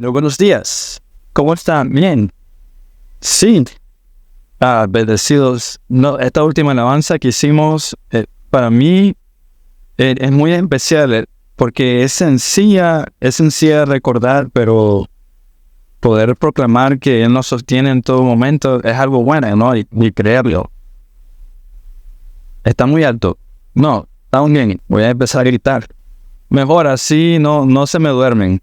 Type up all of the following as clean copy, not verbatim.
Bueno, buenos días. ¿Cómo están? Bien. Sí. Bendecidos. No, esta última alabanza que hicimos, para mí, es muy especial, porque es sencilla de recordar, pero poder proclamar que Él nos sostiene en todo momento es algo bueno, ¿no? Y creerlo. Está muy alto. No, está muy bien. Voy a empezar a gritar. Mejor así no se me duermen.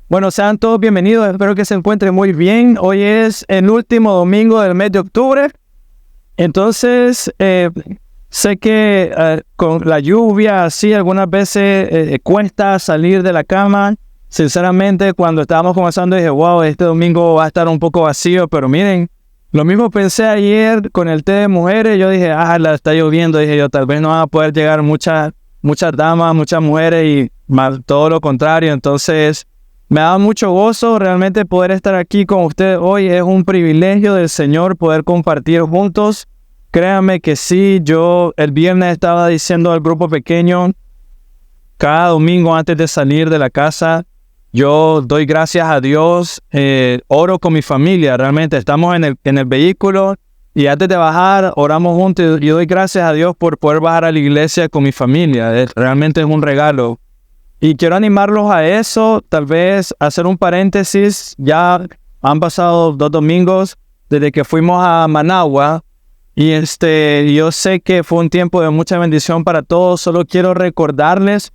Bueno, sean todos bienvenidos, espero que se encuentren muy bien. Hoy es el último domingo del mes de octubre. Entonces, sé que con la lluvia, así, algunas veces cuesta salir de la cama. Sinceramente, cuando estábamos comenzando, dije, wow, este domingo va a estar un poco vacío, pero miren, lo mismo pensé ayer con el té de mujeres. Yo dije, la está lloviendo. Dije yo, tal vez no van a poder llegar muchas damas, muchas mujeres y más, todo lo contrario. Entonces, me da mucho gozo realmente poder estar aquí con ustedes hoy. Es un privilegio del Señor poder compartir juntos. Créanme que sí, yo el viernes estaba diciendo al grupo pequeño, cada domingo antes de salir de la casa, yo doy gracias a Dios, oro con mi familia. Realmente estamos en el vehículo y antes de bajar oramos juntos y doy gracias a Dios por poder bajar a la iglesia con mi familia. Realmente es un regalo. Y quiero animarlos a eso, tal vez hacer un paréntesis. Ya han pasado 2 domingos desde que fuimos a Managua y yo sé que fue un tiempo de mucha bendición para todos. Solo quiero recordarles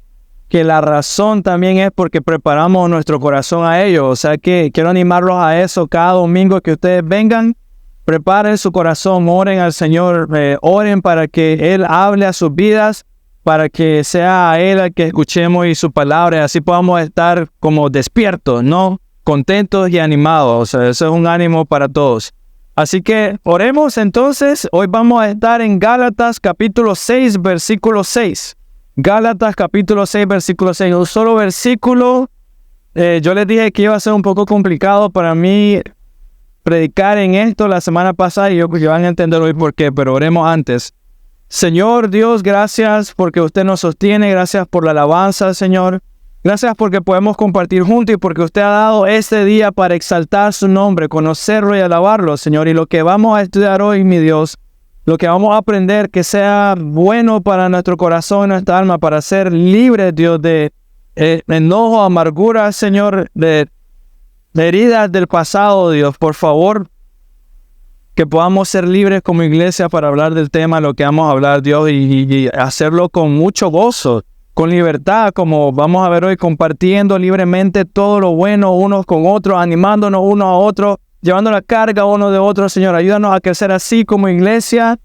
que la razón también es porque preparamos nuestro corazón a ello. O sea que quiero animarlos a eso. Cada domingo que ustedes vengan, preparen su corazón, oren al Señor, oren para que Él hable a sus vidas, para que sea a Él al que escuchemos y su palabra, y así podamos estar como despiertos, ¿no? Contentos y animados. O sea, eso es un ánimo para todos. Así que oremos entonces. Hoy vamos a estar en Gálatas capítulo 6, versículo 6. Gálatas capítulo 6, versículo 6. Un solo versículo. Yo les dije que iba a ser un poco complicado para mí predicar en esto la semana pasada y yo van a entender hoy por qué, pero oremos antes. Señor Dios, gracias porque usted nos sostiene, gracias por la alabanza, Señor. Gracias porque podemos compartir juntos y porque usted ha dado este día para exaltar su nombre, conocerlo y alabarlo, Señor. Y lo que vamos a estudiar hoy, mi Dios, lo que vamos a aprender, que sea bueno para nuestro corazón, nuestra alma, para ser libres, Dios, de enojo, amargura, Señor, de heridas del pasado, Dios, por favor. Que podamos ser libres como iglesia para hablar del tema, lo que vamos a hablar, Dios, y hacerlo con mucho gozo, con libertad, como vamos a ver hoy, compartiendo libremente todo lo bueno unos con otros, animándonos unos a otros, llevando la carga uno de otro. Señor, ayúdanos a crecer así como iglesia,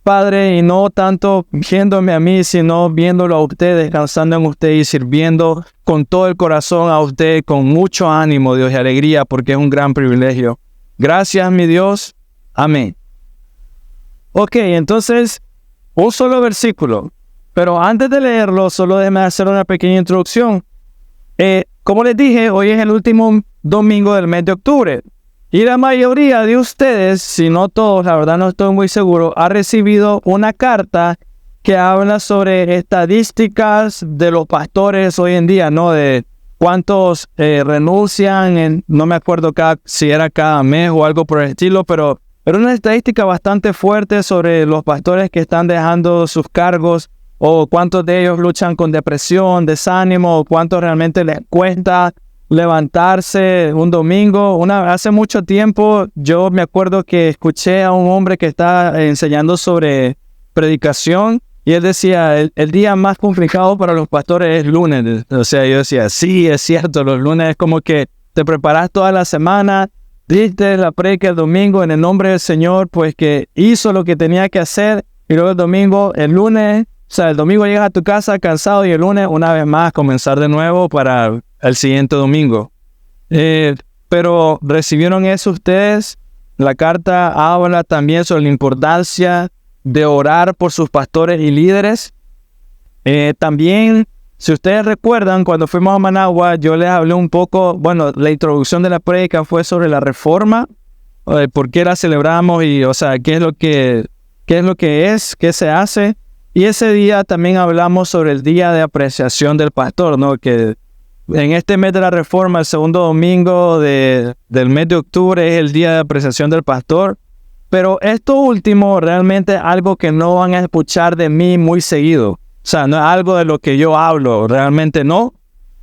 Padre, y no tanto viéndome a mí, sino viéndolo a usted, descansando en usted y sirviendo con todo el corazón a usted, con mucho ánimo, Dios, y alegría, porque es un gran privilegio. Gracias, mi Dios. Amén. Ok, entonces, un solo versículo. Pero antes de leerlo, solo déjeme hacer una pequeña introducción. Como les dije, hoy es el último domingo del mes de octubre. Y la mayoría de ustedes, si no todos, la verdad no estoy muy seguro, ha recibido una carta que habla sobre estadísticas de los pastores hoy en día, ¿no? De cuántos renuncian, no me acuerdo si era cada mes o algo por el estilo, pero era una estadística bastante fuerte sobre los pastores que están dejando sus cargos, o cuántos de ellos luchan con depresión, desánimo, o cuántos realmente les cuesta levantarse un domingo. Hace mucho tiempo yo me acuerdo que escuché a un hombre que está enseñando sobre predicación y él decía, el día más complicado para los pastores es lunes. O sea, yo decía, sí, es cierto, los lunes es como que te preparas toda la semana, diste la predica el domingo en el nombre del Señor, pues que hizo lo que tenía que hacer, y luego el domingo llegas a tu casa cansado y el lunes una vez más comenzar de nuevo para el siguiente domingo. Pero ¿recibieron eso ustedes? La carta habla también sobre la importancia de orar por sus pastores y líderes. También, si ustedes recuerdan, cuando fuimos a Managua, yo les hablé un poco, la introducción de la prédica fue sobre la reforma, por qué la celebramos y, qué es lo que es, qué se hace. Y ese día también hablamos sobre el día de apreciación del pastor, ¿no? Que en este mes de la Reforma, el segundo domingo del mes de octubre es el día de apreciación del pastor. Pero esto último realmente es algo que no van a escuchar de mí muy seguido. O sea, no es algo de lo que yo hablo, realmente no.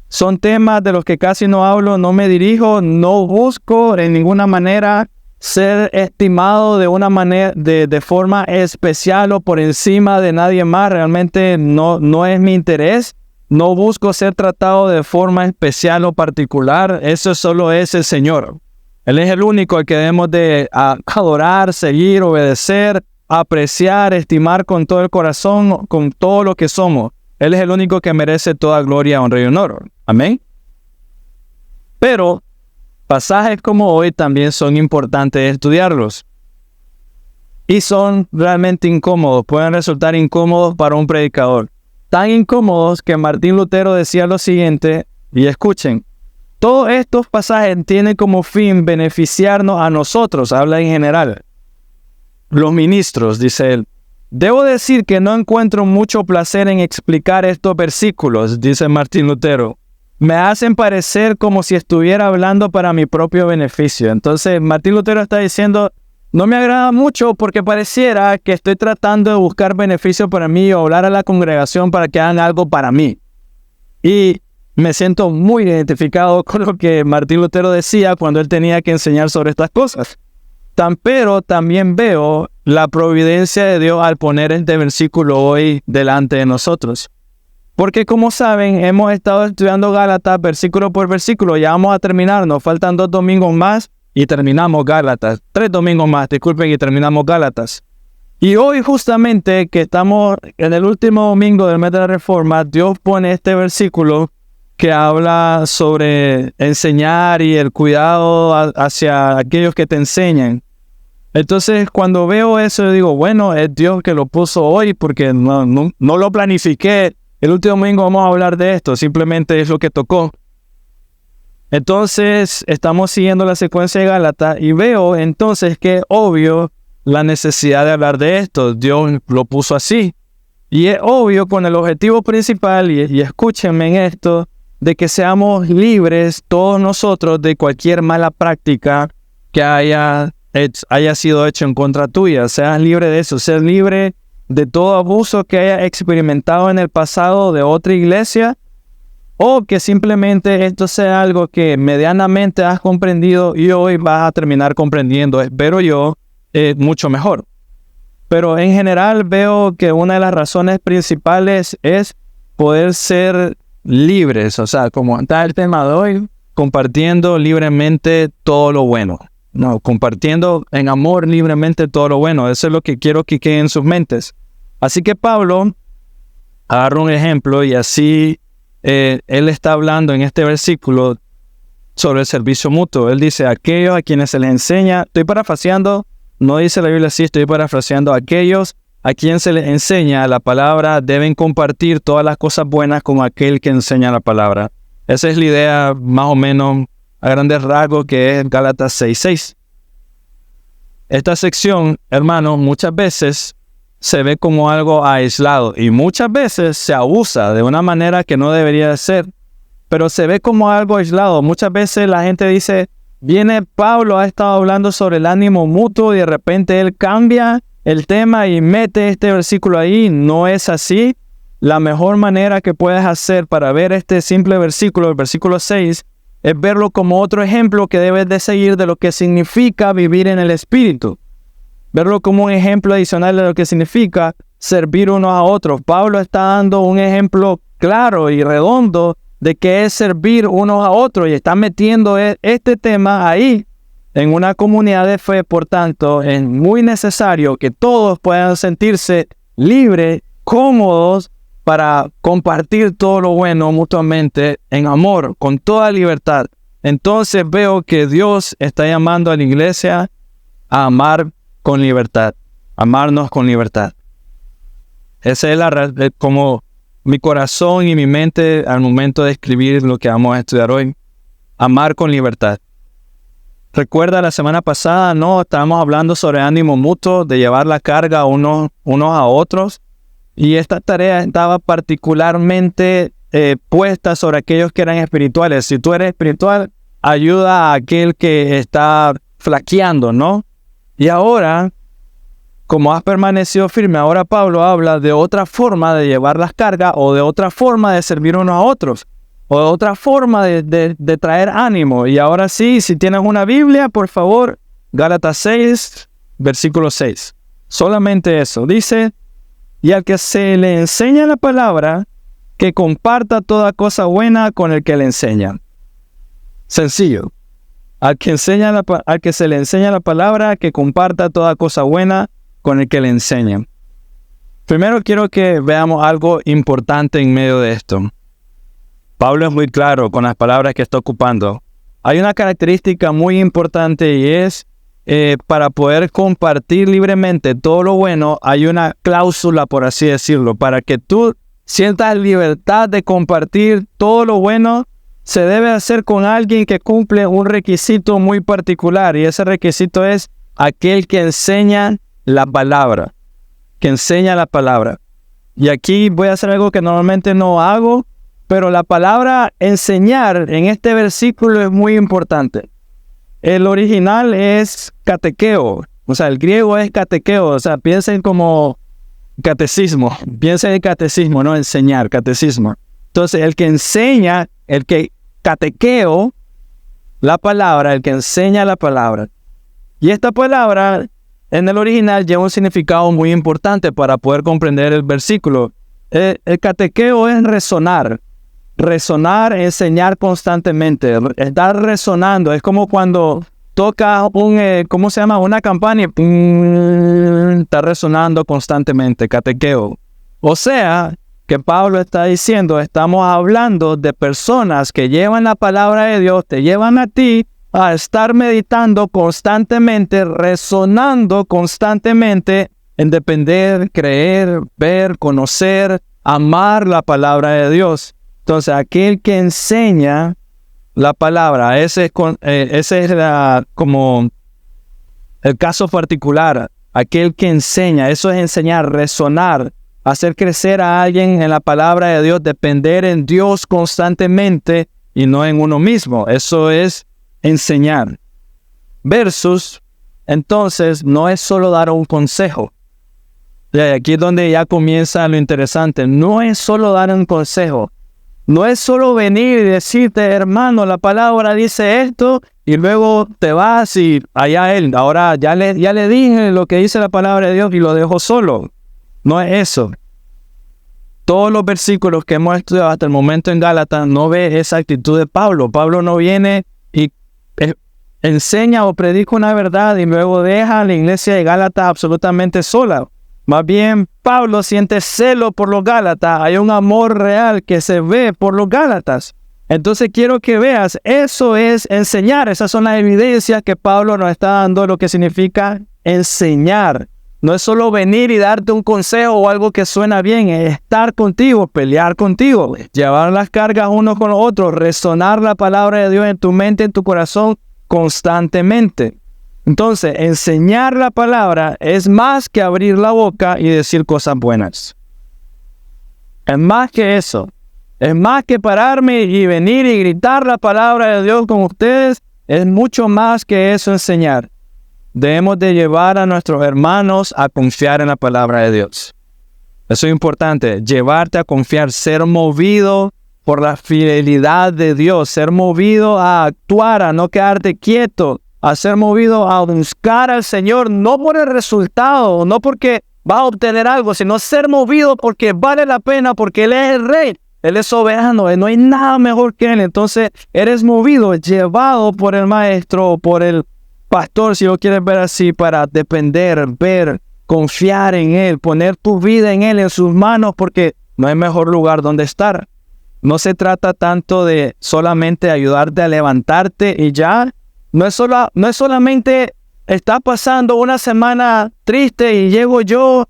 Son temas de los que casi no hablo, no me dirijo, no busco en ninguna manera ser estimado de una manera, de forma especial o por encima de nadie más. Realmente no es mi interés. No busco ser tratado de forma especial o particular. Eso solo es el Señor. Él es el único al que debemos de adorar, seguir, obedecer, apreciar, estimar con todo el corazón, con todo lo que somos. Él es el único que merece toda gloria, honra y honor. Amén. Pero pasajes como hoy también son importantes estudiarlos. Y son realmente incómodos, pueden resultar incómodos para un predicador. Tan incómodos que Martín Lutero decía lo siguiente, y escuchen. Todos estos pasajes tienen como fin beneficiarnos a nosotros, habla en general. Los ministros, dice él. Debo decir que no encuentro mucho placer en explicar estos versículos, dice Martín Lutero. Me hacen parecer como si estuviera hablando para mi propio beneficio. Entonces, Martín Lutero está diciendo, no me agrada mucho porque pareciera que estoy tratando de buscar beneficio para mí o hablar a la congregación para que hagan algo para mí. Y me siento muy identificado con lo que Martín Lutero decía cuando él tenía que enseñar sobre estas cosas. Pero también veo la providencia de Dios al poner este versículo hoy delante de nosotros. Porque como saben, hemos estado estudiando Gálatas versículo por versículo. Ya vamos a terminar, nos faltan 2 domingos más y terminamos Gálatas. 3 domingos más, disculpen, y terminamos Gálatas. Y hoy justamente que estamos en el último domingo del mes de la Reforma, Dios pone este versículo que habla sobre enseñar y el cuidado hacia aquellos que te enseñan. Entonces, cuando veo eso, yo digo, bueno, es Dios que lo puso hoy porque no lo planifiqué. El último domingo vamos a hablar de esto, simplemente es lo que tocó. Entonces, estamos siguiendo la secuencia de Gálatas y veo entonces que es obvio la necesidad de hablar de esto. Dios lo puso así. Y es obvio con el objetivo principal, y escúchenme en esto, de que seamos libres todos nosotros de cualquier mala práctica que haya sido hecho en contra tuya. Seas libre de eso, seas libre de todo abuso que haya experimentado en el pasado de otra iglesia, o que simplemente esto sea algo que medianamente has comprendido y hoy vas a terminar comprendiendo, espero yo, mucho mejor. Pero en general veo que una de las razones principales es poder ser libres, o sea, como está el tema de hoy, compartiendo libremente todo lo bueno. No, compartiendo en amor libremente todo lo bueno. Eso es lo que quiero que quede en sus mentes. Así que Pablo agarra un ejemplo y así él está hablando en este versículo sobre el servicio mutuo. Él dice, aquellos a quienes se les enseña, estoy parafraseando, no dice la Biblia así, estoy parafraseando, aquellos a quien se les enseña la palabra deben compartir todas las cosas buenas con aquel que enseña la palabra. Esa es la idea más o menos a grandes rasgos que es Gálatas 6:6. Esta sección, hermanos, muchas veces se ve como algo aislado y muchas veces se abusa de una manera que no debería de ser, pero se ve como algo aislado. Muchas veces la gente dice, viene Pablo, ha estado hablando sobre el ánimo mutuo y de repente él cambia el tema y mete este versículo ahí. No es así. La mejor manera que puedes hacer para ver este simple versículo, el versículo 6, es verlo como otro ejemplo que debes de seguir de lo que significa vivir en el Espíritu. Verlo como un ejemplo adicional de lo que significa servir unos a otros. Pablo está dando un ejemplo claro y redondo de qué es servir unos a otros y está metiendo este tema ahí en una comunidad de fe. Por tanto, es muy necesario que todos puedan sentirse libres, cómodos, para compartir todo lo bueno mutuamente en amor, con toda libertad. Entonces veo que Dios está llamando a la iglesia a amar con libertad, amarnos con libertad. Esa es como mi corazón y mi mente al momento de escribir lo que vamos a estudiar hoy. Amar con libertad. Recuerda la semana pasada, estábamos hablando sobre ánimo mutuo, de llevar la carga unos a otros. Y esta tarea estaba particularmente puesta sobre aquellos que eran espirituales. Si tú eres espiritual, ayuda a aquel que está flaqueando, ¿no? Y ahora, como has permanecido firme, ahora Pablo habla de otra forma de llevar las cargas o de otra forma de servir unos a otros o de otra forma de traer ánimo. Y ahora sí, si tienes una Biblia, por favor, Gálatas 6, versículo 6. Solamente eso. Dice, y al que se le enseña la palabra, que comparta toda cosa buena con el que le enseña. Sencillo. Al que se le enseña la palabra, que comparta toda cosa buena con el que le enseña. Primero quiero que veamos algo importante en medio de esto. Pablo es muy claro con las palabras que está ocupando. Hay una característica muy importante y es para poder compartir libremente todo lo bueno, hay una cláusula, por así decirlo, para que tú sientas libertad de compartir todo lo bueno. Se debe hacer con alguien que cumple un requisito muy particular y ese requisito es aquel que enseña la palabra, Y aquí voy a hacer algo que normalmente no hago, pero la palabra enseñar en este versículo es muy importante. El original es catequeo, o sea, el griego es catequeo, o sea, piensen como catecismo, piensen en catecismo, no enseñar, catecismo. Entonces, el que enseña, el que catequeo la palabra, el que enseña la palabra. Y esta palabra en el original lleva un significado muy importante para poder comprender el versículo. El catequeo es resonar, enseñar constantemente, estar resonando. Es como cuando toca una campana y está resonando constantemente, catequeo. O sea, que Pablo está diciendo, estamos hablando de personas que llevan la palabra de Dios, te llevan a ti a estar meditando constantemente, resonando constantemente en depender, creer, ver, conocer, amar la palabra de Dios. Entonces, aquel que enseña la palabra, ese es como el caso particular. Aquel que enseña, eso es enseñar, resonar, hacer crecer a alguien en la palabra de Dios, depender en Dios constantemente y no en uno mismo. Eso es enseñar. Versus, entonces, no es solo dar un consejo. Y aquí es donde ya comienza lo interesante. No es solo dar un consejo. No es solo venir y decirte, hermano, la palabra dice esto, y luego te vas y allá él. Ahora ya le dije lo que dice la palabra de Dios y lo dejo solo. No es eso. Todos los versículos que hemos estudiado hasta el momento en Gálatas no ve esa actitud de Pablo. Pablo no viene y enseña o predica una verdad y luego deja a la iglesia de Gálatas absolutamente sola. Más bien, Pablo siente celo por los Gálatas. Hay un amor real que se ve por los Gálatas. Entonces quiero que veas, eso es enseñar. Esas son las evidencias que Pablo nos está dando, lo que significa enseñar. No es solo venir y darte un consejo o algo que suena bien, es estar contigo, pelear contigo, llevar las cargas uno con los otros, resonar la palabra de Dios en tu mente, en tu corazón constantemente. Entonces, enseñar la palabra es más que abrir la boca y decir cosas buenas. Es más que eso. Es más que pararme y venir y gritar la palabra de Dios con ustedes. Es mucho más que eso enseñar. Debemos de llevar a nuestros hermanos a confiar en la palabra de Dios. Eso es importante. Llevarte a confiar, ser movido por la fidelidad de Dios. Ser movido a actuar, a no quedarte quieto. A ser movido a buscar al Señor, no por el resultado, no porque va a obtener algo, sino ser movido porque vale la pena, porque Él es el Rey, Él es soberano, no hay nada mejor que Él. Entonces eres movido, llevado por el Maestro, por el Pastor, si lo quieres ver así, para depender, ver, confiar en Él, poner tu vida en Él, en sus manos, porque no hay mejor lugar donde estar. No se trata tanto de solamente ayudarte a levantarte y ya. No es solamente está pasando una semana triste y llego yo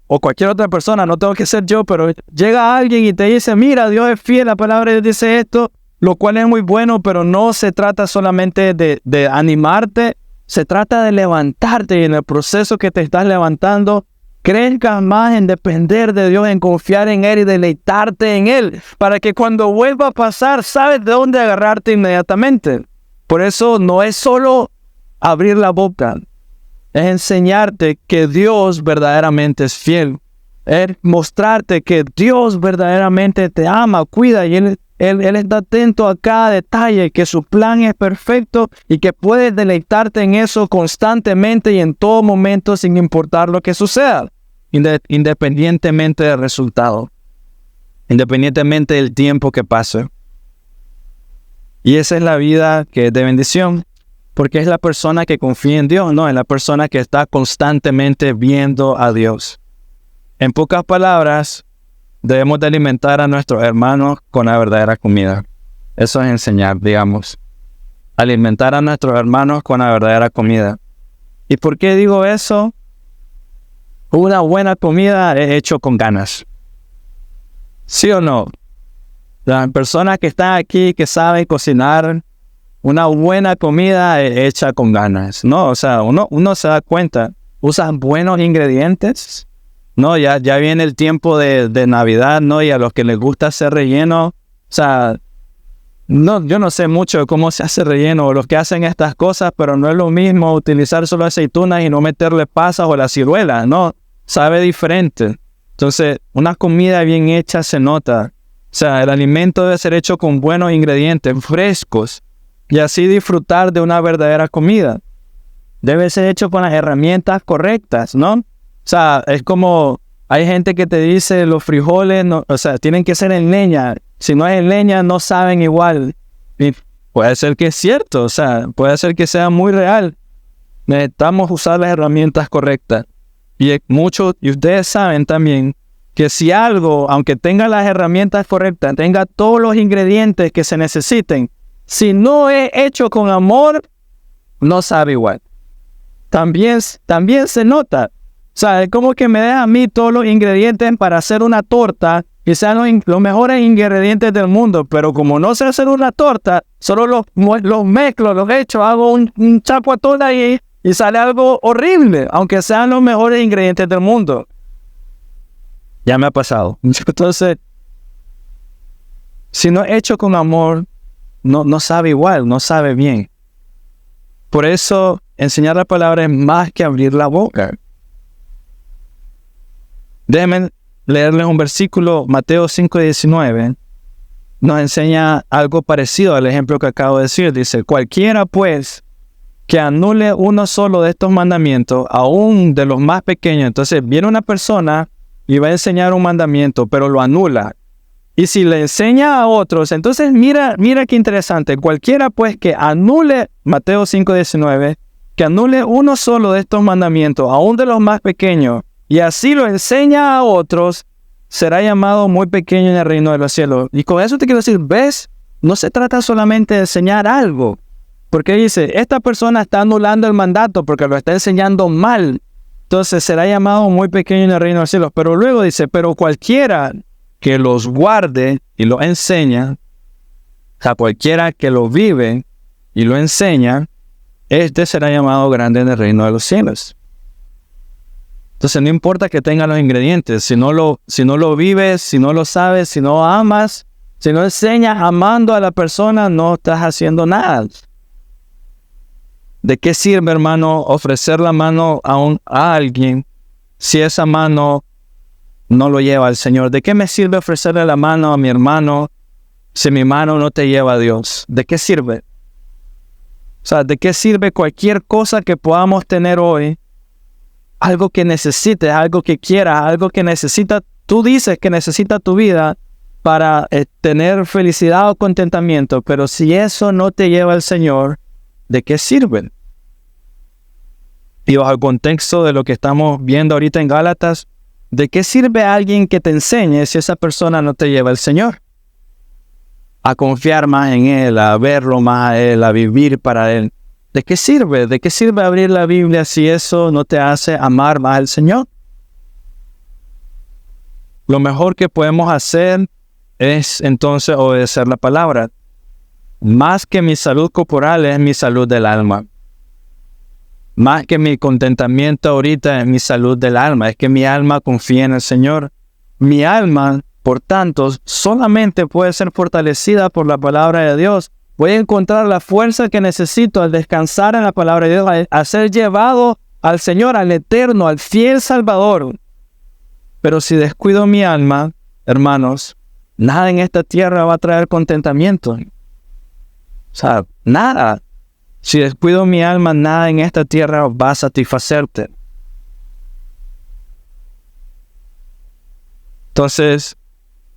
o cualquier otra persona, no tengo que ser yo, pero llega alguien y te dice, mira, Dios es fiel, la palabra de Dios dice esto, lo cual es muy bueno, pero no se trata solamente de animarte, se trata de levantarte y en el proceso que te estás levantando, crezcas más en depender de Dios, en confiar en Él y deleitarte en Él, para que cuando vuelva a pasar, sabes de dónde agarrarte inmediatamente. Por eso no es solo abrir la boca, es enseñarte que Dios verdaderamente es fiel. Es mostrarte que Dios verdaderamente te ama, cuida y Él está atento a cada detalle, que su plan es perfecto y que puedes deleitarte en eso constantemente y en todo momento sin importar lo que suceda, independientemente del resultado, independientemente del tiempo que pase. Y esa es la vida que es de bendición, porque es la persona que confía en Dios, no, es la persona que está constantemente viendo a Dios. En pocas palabras, debemos de alimentar a nuestros hermanos con la verdadera comida. Eso es enseñar, digamos. Alimentar a nuestros hermanos con la verdadera comida. ¿Y por qué digo eso? Una buena comida es hecho con ganas. ¿Sí o no? Las personas que están aquí, que saben cocinar, una buena comida es hecha con ganas, ¿no? O sea, uno se da cuenta, usan buenos ingredientes, ¿no? Ya viene el tiempo de Navidad, ¿no? Y a los que les gusta hacer relleno, o sea, no, yo no sé mucho de cómo se hace relleno o los que hacen estas cosas, pero no es lo mismo utilizar solo aceitunas y no meterle pasas o la ciruela, ¿no? Sabe diferente. Entonces, una comida bien hecha se nota. O sea, el alimento debe ser hecho con buenos ingredientes, frescos, y así disfrutar de una verdadera comida. Debe ser hecho con las herramientas correctas, ¿no? O sea, es como, hay gente que te dice los frijoles, no, o sea, tienen que ser en leña. Si no es en leña, no saben igual. Y puede ser que es cierto, o sea, puede ser que sea muy real. Necesitamos usar las herramientas correctas. Y ustedes saben también que si algo, aunque tenga las herramientas correctas, tenga todos los ingredientes que se necesiten, si no es hecho con amor, no sabe igual. También se nota. O sea, es como que me deja a mí todos los ingredientes para hacer una torta y sean los mejores ingredientes del mundo, pero como no sé hacer una torta, solo los mezclo, los echo, hago un chapuatón ahí y sale algo horrible, aunque sean los mejores ingredientes del mundo. Ya me ha pasado. Entonces, si no es hecho con amor, no sabe igual, no sabe bien. Por eso, enseñar la palabra es más que abrir la boca. Déjenme leerles un versículo, Mateo 5:19. Nos enseña algo parecido al ejemplo que acabo de decir. Dice, cualquiera pues que anule uno solo de estos mandamientos, aún de los más pequeños. Entonces viene una persona y va a enseñar un mandamiento, pero lo anula. Y si le enseña a otros, entonces mira qué interesante. Cualquiera pues que anule, Mateo 5:19, que anule uno solo de estos mandamientos, aún de los más pequeños, y así lo enseña a otros, será llamado muy pequeño en el reino de los cielos. Y con eso te quiero decir, ¿ves? No se trata solamente de enseñar algo. Porque dice, esta persona está anulando el mandato porque lo está enseñando mal. Entonces será llamado muy pequeño en el reino de los cielos. Pero luego dice, pero cualquiera que los guarde y lo enseña, o sea, cualquiera que lo vive y lo enseña, este será llamado grande en el reino de los cielos. Entonces no importa que tenga los ingredientes, si no lo vives, si no lo sabes, si no amas, si no enseñas amando a la persona, no estás haciendo nada. ¿De qué sirve, hermano, ofrecer la mano a alguien si esa mano no lo lleva al Señor? ¿De qué me sirve ofrecerle la mano a mi hermano si mi mano no te lleva a Dios? ¿De qué sirve? O sea, ¿de qué sirve cualquier cosa que podamos tener hoy? Algo que necesites, algo que quieras, algo que necesitas, tú dices que necesita tu vida para tener felicidad o contentamiento, pero si eso no te lleva al Señor, ¿de qué sirven? Y bajo el contexto de lo que estamos viendo ahorita en Gálatas, ¿de qué sirve a alguien que te enseñe si esa persona no te lleva al Señor? A confiar más en Él, a verlo más a Él, a vivir para Él. ¿De qué sirve? ¿De qué sirve abrir la Biblia si eso no te hace amar más al Señor? Lo mejor que podemos hacer es entonces obedecer la palabra. Más que mi salud corporal es mi salud del alma. más que mi contentamiento ahorita es mi salud del alma, es que mi alma confía en el Señor. Mi alma, por tanto, solamente puede ser fortalecida por la palabra de Dios. Voy a encontrar la fuerza que necesito al descansar en la palabra de Dios, a ser llevado al Señor, al eterno, al fiel Salvador. Pero si descuido mi alma, hermanos, nada en esta tierra va a traer contentamiento. O sea, nada. Si descuido mi alma, nada en esta tierra va a satisfacerte. Entonces,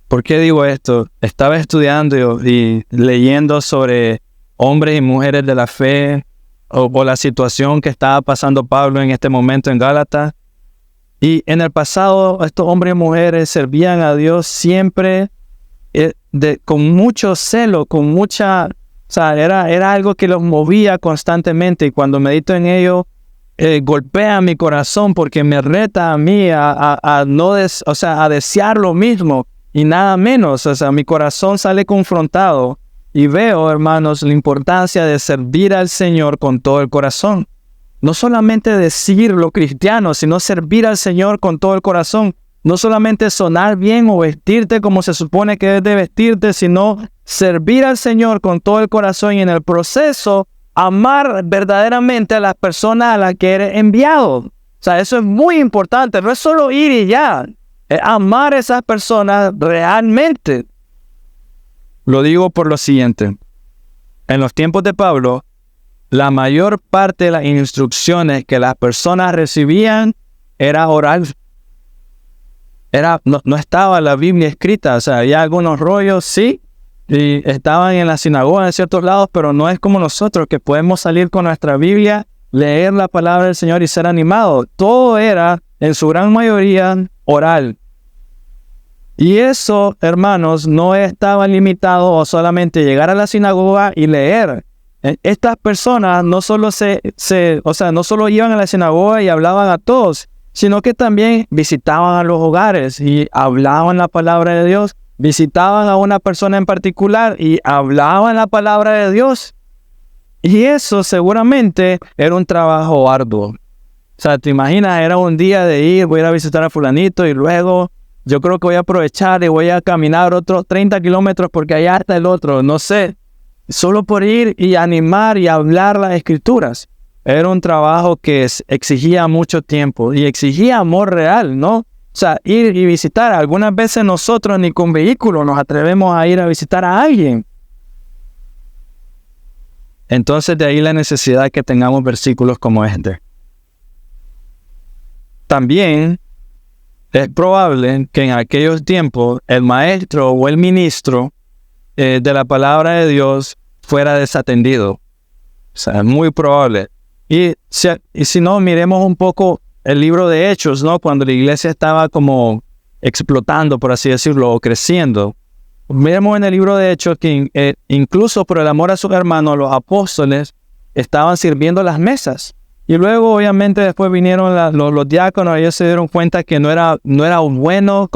¿por qué digo esto? Estaba estudiando y leyendo sobre hombres y mujeres de la fe o la situación que estaba pasando Pablo en este momento en Gálatas. Y en el pasado, estos hombres y mujeres servían a Dios siempre con mucho celo, con mucha... O sea, era algo que los movía constantemente, y cuando medito en ello, golpea mi corazón porque me reta a mí a desear lo mismo y nada menos. O sea, mi corazón sale confrontado y veo, hermanos, la importancia de servir al Señor con todo el corazón. No solamente decir lo cristiano, sino servir al Señor con todo el corazón. No solamente sonar bien o vestirte como se supone que debes de vestirte, sino servir al Señor con todo el corazón y en el proceso amar verdaderamente a las personas a las que eres enviado. O sea, eso es muy importante. No es solo ir y ya. Es amar a esas personas realmente. Lo digo por lo siguiente. En los tiempos de Pablo, la mayor parte de las instrucciones que las personas recibían era oral. No estaba la Biblia escrita, o sea, había algunos rollos, sí, y estaban en la sinagoga en ciertos lados, pero no es como nosotros que podemos salir con nuestra Biblia, leer la palabra del Señor y ser animados. Todo era, en su gran mayoría, oral. Y eso, hermanos, no estaba limitado a solamente llegar a la sinagoga y leer. Estas personas no solo no solo iban a la sinagoga y hablaban a todos, sino que también visitaban a los hogares y hablaban la palabra de Dios, visitaban a una persona en particular y hablaban la palabra de Dios. Y eso seguramente era un trabajo arduo. O sea, te imaginas, era un día de ir, voy a ir a visitar a fulanito y luego yo creo que voy a aprovechar y voy a caminar otros 30 kilómetros porque allá está el otro, no sé. Solo por ir y animar y hablar las escrituras. Era un trabajo que exigía mucho tiempo y exigía amor real, ¿no? O sea, ir y visitar. Algunas veces nosotros ni con vehículo nos atrevemos a ir a visitar a alguien. Entonces de ahí la necesidad que tengamos versículos como este. También es probable que en aquellos tiempos el maestro o el ministro de la palabra de Dios fuera desatendido. O sea, es muy probable. Y si no, miremos un poco el libro de Hechos, ¿no? Cuando la iglesia estaba como explotando, por así decirlo, o creciendo. Miremos en el libro de Hechos que incluso por el amor a sus hermanos, los apóstoles estaban sirviendo las mesas. Y luego, obviamente, después vinieron los diáconos y ellos se dieron cuenta que no era bueno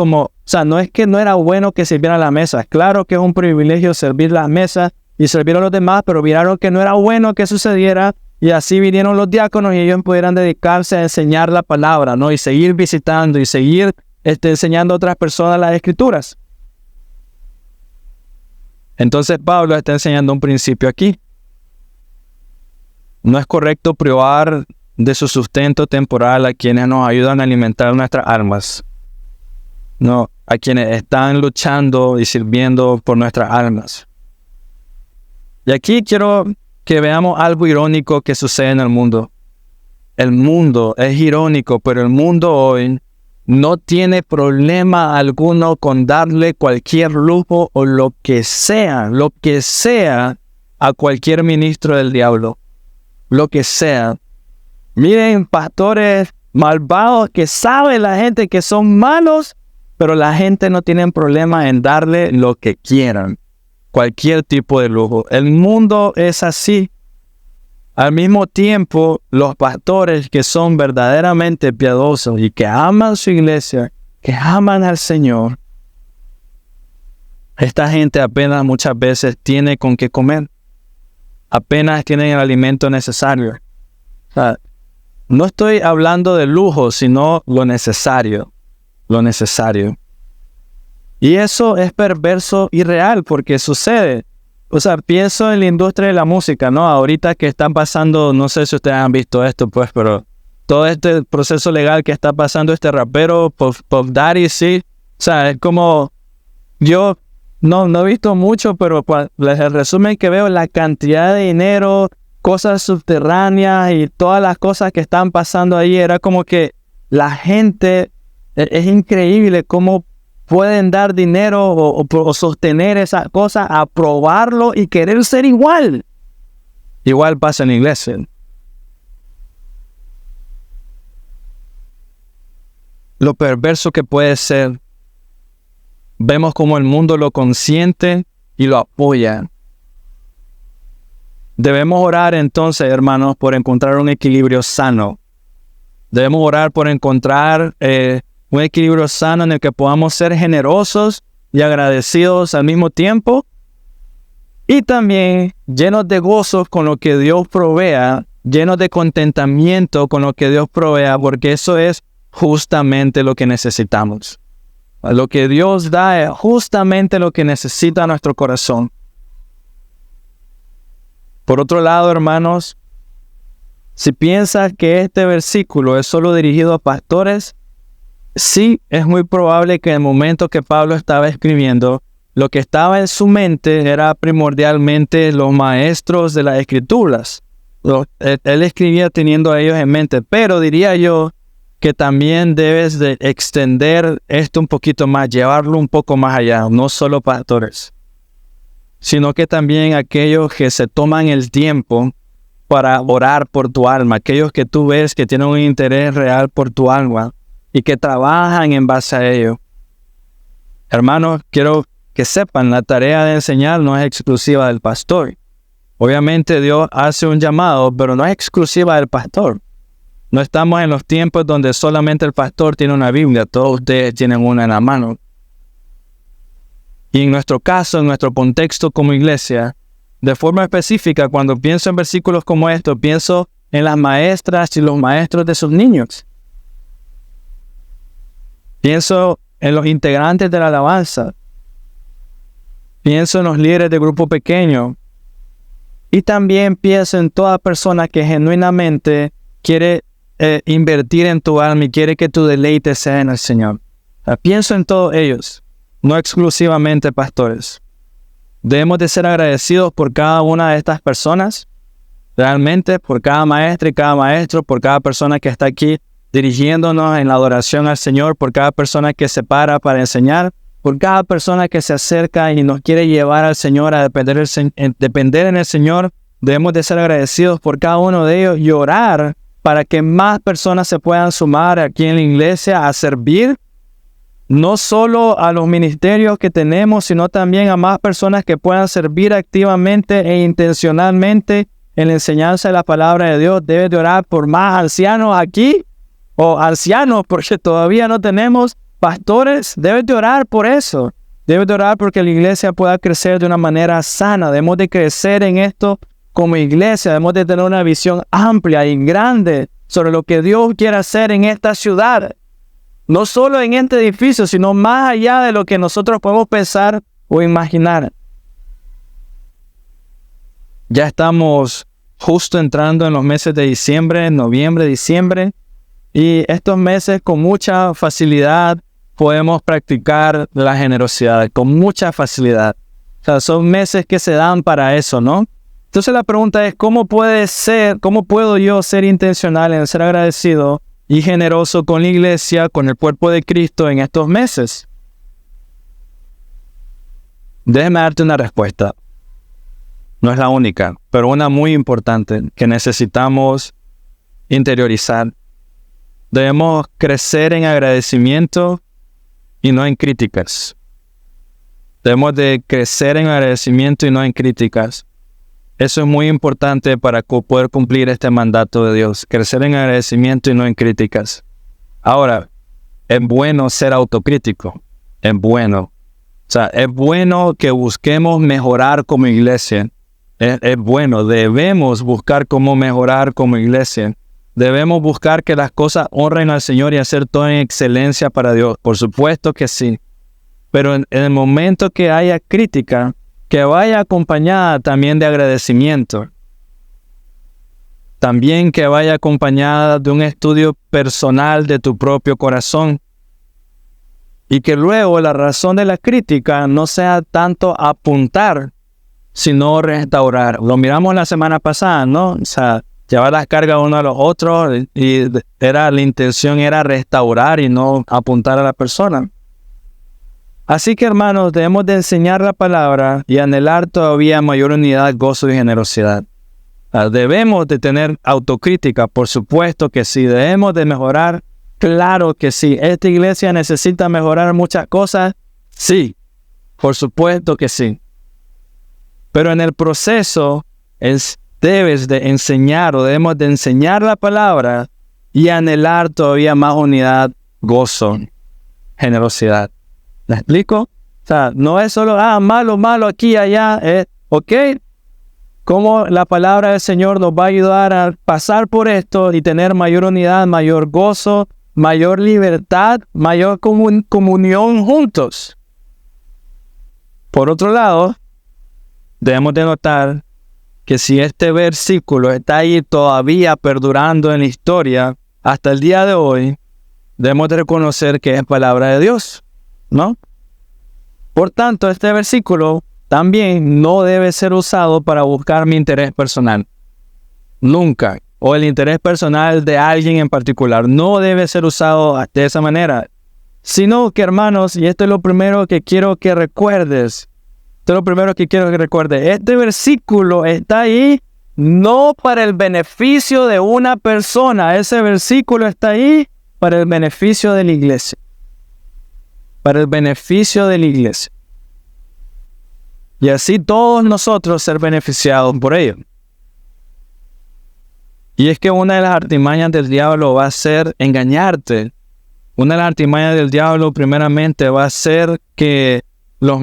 no es que no era bueno que sirvieran las mesas. Claro que es un privilegio servir las mesas y servir a los demás, pero miraron que no era bueno que sucediera. Y así vinieron los diáconos y ellos pudieran dedicarse a enseñar la palabra, ¿no? Y seguir visitando y seguir enseñando a otras personas las escrituras. Entonces Pablo está enseñando un principio aquí. No es correcto privar de su sustento temporal a quienes nos ayudan a alimentar nuestras almas. No, a quienes están luchando y sirviendo por nuestras almas. Y aquí quiero que veamos algo irónico que sucede en el mundo. El mundo es irónico, pero el mundo hoy no tiene problema alguno con darle cualquier lujo o lo que sea a cualquier ministro del diablo. Lo que sea. Miren, pastores malvados que sabe la gente que son malos, pero la gente no tiene problema en darle lo que quieran. Cualquier tipo de lujo. El mundo es así. Al mismo tiempo, los pastores que son verdaderamente piadosos y que aman su iglesia, que aman al Señor, esta gente apenas muchas veces tiene con qué comer. Apenas tienen el alimento necesario. O sea, No estoy hablando de lujo, sino lo necesario. Lo necesario. Y eso es perverso y real porque sucede. O sea, pienso en la industria de la música, ¿no? Ahorita que están pasando, no sé si ustedes han visto esto, pues, pero todo este proceso legal que está pasando este rapero, Puff Daddy, sí. O sea, es como, yo no he visto mucho, pero el resumen que veo, la cantidad de dinero, cosas subterráneas y todas las cosas que están pasando ahí, era como que la gente, es increíble cómo pueden dar dinero o sostener esa cosa, aprobarlo y querer ser igual. Igual pasa en la iglesia. Lo perverso que puede ser. Vemos como el mundo lo consiente y lo apoya. Debemos orar entonces, hermanos, por encontrar un equilibrio sano. Debemos orar por encontrar un equilibrio sano en el que podamos ser generosos y agradecidos al mismo tiempo. Y también llenos de gozo con lo que Dios provea, llenos de contentamiento con lo que Dios provea, porque eso es justamente lo que necesitamos. Lo que Dios da es justamente lo que necesita nuestro corazón. Por otro lado, hermanos, si piensas que este versículo es solo dirigido a pastores, sí, es muy probable que en el momento que Pablo estaba escribiendo, lo que estaba en su mente era primordialmente los maestros de las Escrituras. Él escribía teniendo a ellos en mente, pero diría yo que también debes de extender esto un poquito más, llevarlo un poco más allá, no solo pastores, sino que también aquellos que se toman el tiempo para orar por tu alma, aquellos que tú ves que tienen un interés real por tu alma y que trabajan en base a ello. Hermanos, quiero que sepan, la tarea de enseñar no es exclusiva del pastor. Obviamente Dios hace un llamado, pero no es exclusiva del pastor. No estamos en los tiempos donde solamente el pastor tiene una Biblia, todos ustedes tienen una en la mano. Y en nuestro caso, en nuestro contexto como iglesia, de forma específica, cuando pienso en versículos como estos, pienso en las maestras y los maestros de sus niños. Pienso en los integrantes de la alabanza. Pienso en los líderes de grupo pequeño. Y también pienso en toda persona que genuinamente quiere invertir en tu alma y quiere que tu deleite sea en el Señor. Pienso en todos ellos, no exclusivamente pastores. Debemos de ser agradecidos por cada una de estas personas, realmente por cada maestra y cada maestro, por cada persona que está aquí dirigiéndonos en la adoración al Señor, por cada persona que se para enseñar, por cada persona que se acerca y nos quiere llevar al Señor a depender en el Señor. Debemos de ser agradecidos por cada uno de ellos y orar para que más personas se puedan sumar aquí en la iglesia a servir, no solo a los ministerios que tenemos, sino también a más personas que puedan servir activamente e intencionalmente en la enseñanza de la palabra de Dios. Debes de orar por más ancianos aquí, o ancianos, porque todavía no tenemos pastores. Debes de orar por eso. Debes de orar porque la iglesia pueda crecer de una manera sana. Debemos de crecer en esto como iglesia. Debemos de tener una visión amplia y grande sobre lo que Dios quiere hacer en esta ciudad. No solo en este edificio, sino más allá de lo que nosotros podemos pensar o imaginar. Ya estamos justo entrando en los meses de diciembre, noviembre, diciembre. Y estos meses con mucha facilidad podemos practicar la generosidad, con mucha facilidad. O sea, son meses que se dan para eso, ¿no? Entonces la pregunta es, ¿cómo puedo yo ser intencional en ser agradecido y generoso con la iglesia, con el cuerpo de Cristo en estos meses? Déjame darte una respuesta. No es la única, pero una muy importante que necesitamos interiorizar. Debemos crecer en agradecimiento y no en críticas. Debemos de crecer en agradecimiento y no en críticas. Eso es muy importante para poder cumplir este mandato de Dios. Crecer en agradecimiento y no en críticas. Ahora, es bueno ser autocrítico. Es bueno. O sea, es bueno que busquemos mejorar como iglesia. Es bueno, debemos buscar cómo mejorar como iglesia. Debemos buscar que las cosas honren al Señor y hacer todo en excelencia para Dios. Por supuesto que sí. Pero en el momento que haya crítica, que vaya acompañada también de agradecimiento. También que vaya acompañada de un estudio personal de tu propio corazón. Y que luego la razón de la crítica no sea tanto apuntar, sino restaurar. Lo miramos la semana pasada, ¿no? O sea, llevar las cargas uno a los otros y la intención era restaurar y no apuntar a la persona. Así que, hermanos, debemos de enseñar la palabra y anhelar todavía mayor unidad, gozo y generosidad. Debemos de tener autocrítica, por supuesto que sí. Debemos de mejorar, claro que sí. ¿Esta iglesia necesita mejorar muchas cosas? Sí, por supuesto que sí. Pero en el proceso debemos de enseñar la palabra y anhelar todavía más unidad, gozo, generosidad. ¿Me explico? O sea, no es solo, malo aquí y allá. ¿Ok? ¿Cómo la palabra del Señor nos va a ayudar a pasar por esto y tener mayor unidad, mayor gozo, mayor libertad, mayor comunión juntos? Por otro lado, debemos de notar que si este versículo está ahí todavía perdurando en la historia hasta el día de hoy, debemos de reconocer que es palabra de Dios, ¿no? Por tanto, este versículo también no debe ser usado para buscar mi interés personal. Nunca. O el interés personal de alguien en particular. No debe ser usado de esa manera. Sino que, hermanos, y esto es lo primero que quiero que recuerdes. Este versículo está ahí no para el beneficio de una persona. Ese versículo está ahí para el beneficio de la iglesia. Para el beneficio de la iglesia. Y así todos nosotros ser beneficiados por ello. Y es que una de las artimañas del diablo va a ser engañarte. Una de las artimañas del diablo primeramente va a ser que los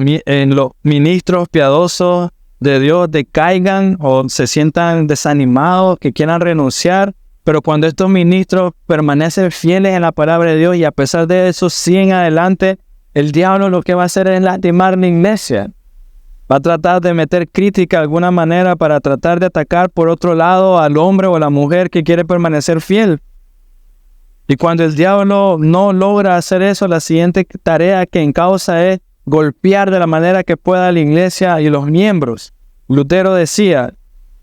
ministros piadosos de Dios decaigan o se sientan desanimados, que quieran renunciar. Pero cuando estos ministros permanecen fieles en la palabra de Dios y a pesar de eso siguen adelante, el diablo lo que va a hacer es lastimar la iglesia. Va a tratar de meter crítica de alguna manera para tratar de atacar por otro lado al hombre o a la mujer que quiere permanecer fiel. Y cuando el diablo no logra hacer eso, la siguiente tarea que encausa es golpear de la manera que pueda a la iglesia y los miembros. Lutero decía,